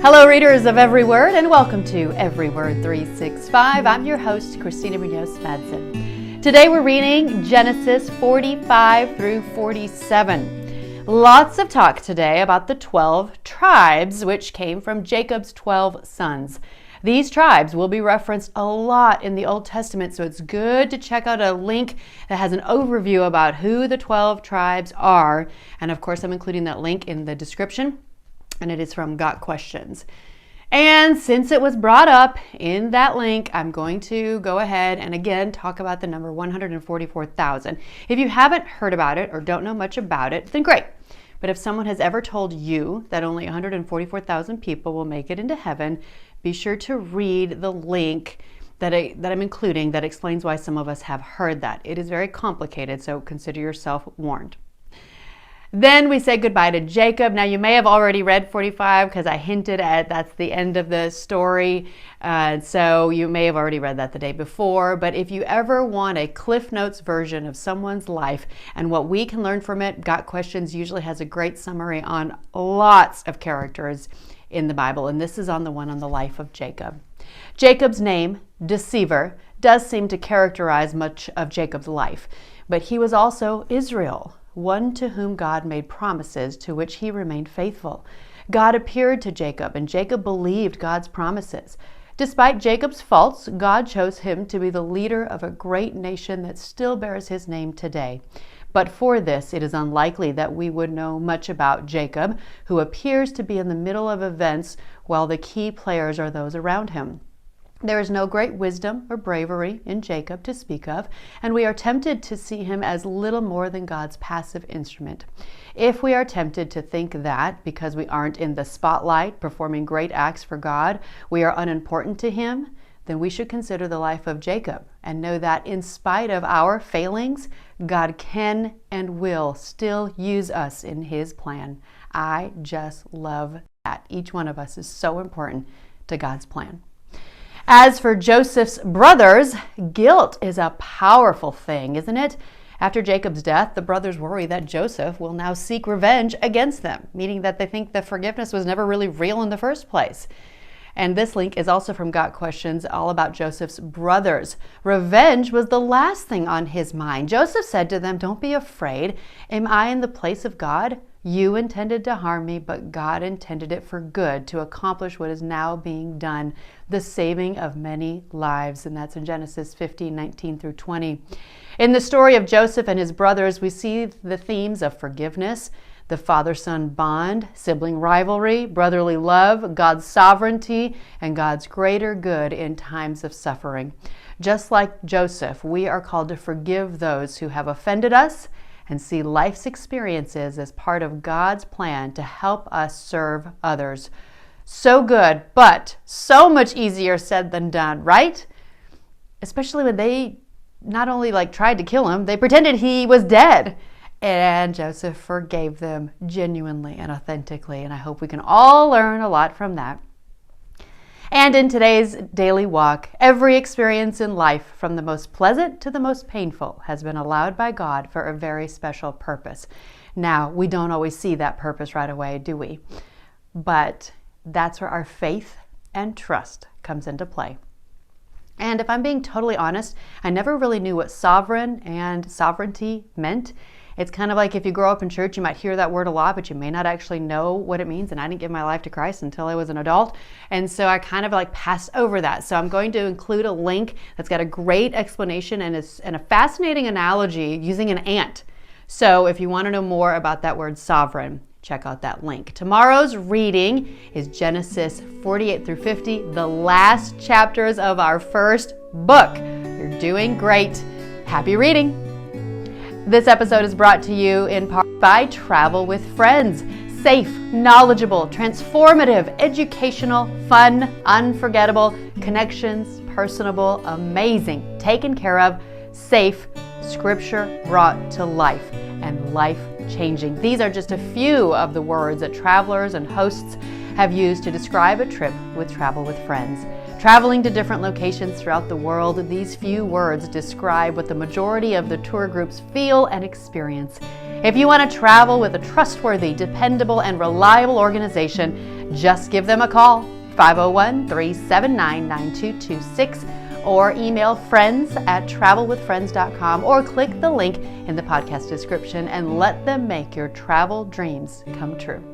Hello, readers of Every Word, and welcome to Every Word 365. I'm your host, Christina Munoz-Madsen. Today we're reading Genesis 45 through 47. Lots of talk today about the 12 tribes, which came from Jacob's 12 sons. These tribes will be referenced a lot in the Old Testament, so it's good to check out a link that has an overview about who the 12 tribes are. And of course, I'm including that link in the description, and it is from Got Questions. And since it was brought up in that link, I'm going to go ahead and again talk about the number 144,000. If you haven't heard about it or don't know much about it, then great. But if someone has ever told you that only 144,000 people will make it into heaven, be sure to read the link that I'm including that explains why some of us have heard that. It is very complicated, so consider yourself warned. Then we say goodbye to Jacob. Now you may have already read 45 because I hinted at that's the end of the story. So you may have already read that the day before. But if you ever want a Cliff Notes version of someone's life and what we can learn from it, Got Questions usually has a great summary on lots of characters in the Bible. And this is on the one on the life of Jacob. Jacob's name, Deceiver, does seem to characterize much of Jacob's life. But he was also Israel, one to whom God made promises to which he remained faithful. God appeared to Jacob, and Jacob believed God's promises. Despite Jacob's faults, God chose him to be the leader of a great nation that still bears his name today. But for this, it is unlikely that we would know much about Jacob, who appears to be in the middle of events while the key players are those around him. There is no great wisdom or bravery in Jacob to speak of, and we are tempted to see him as little more than God's passive instrument. If we are tempted to think that, because we aren't in the spotlight performing great acts for God, we are unimportant to him, then we should consider the life of Jacob and know that in spite of our failings, God can and will still use us in his plan. I just love that. Each one of us is so important to God's plan. As for Joseph's brothers, guilt is a powerful thing, isn't it? After Jacob's death, the brothers worry that Joseph will now seek revenge against them, meaning that they think the forgiveness was never really real in the first place. And this link is also from Got Questions, all about Joseph's brothers. Revenge was the last thing on his mind. Joseph said to them, "Don't be afraid. Am I in the place of God? You intended to harm me, but God intended it for good to accomplish what is now being done, the saving of many lives." And that's in Genesis 15:19 through 20. In the story of Joseph and his brothers, we see the themes of forgiveness, the father-son bond, sibling rivalry, brotherly love, God's sovereignty, and God's greater good in times of suffering. Just like Joseph, we are called to forgive those who have offended us and see life's experiences as part of God's plan to help us serve others. So good, but so much easier said than done, right? Especially when they not only tried to kill him, they pretended he was dead. And Joseph forgave them genuinely and authentically. And I hope we can all learn a lot from that. And in today's daily walk, every experience in life, from the most pleasant to the most painful, has been allowed by God for a very special purpose. Now, we don't always see that purpose right away, do we? But that's where our faith and trust comes into play. And if I'm being totally honest, I never really knew what sovereign and sovereignty meant. It's kind of like if you grow up in church, you might hear that word a lot, but you may not actually know what it means. And I didn't give my life to Christ until I was an adult. And so I kind of passed over that. So I'm going to include a link that's got a great explanation and a fascinating analogy using an ant. So if you want to know more about that word sovereign, check out that link. Tomorrow's reading is Genesis 48 through 50, the last chapters of our first book. You're doing great. Happy reading. This episode is brought to you in part by Travel with Friends. Safe, knowledgeable, transformative, educational, fun, unforgettable, connections, personable, amazing, taken care of, safe, scripture brought to life, and life-changing. These are just a few of the words that travelers and hosts have used to describe a trip with Travel with Friends. Traveling to different locations throughout the world, these few words describe what the majority of the tour groups feel and experience. If you want to travel with a trustworthy, dependable, and reliable organization, Just give them a call, 501-379-9226, or email friends@travelwithfriends.com, or click the link in the podcast description and let them make your travel dreams come true.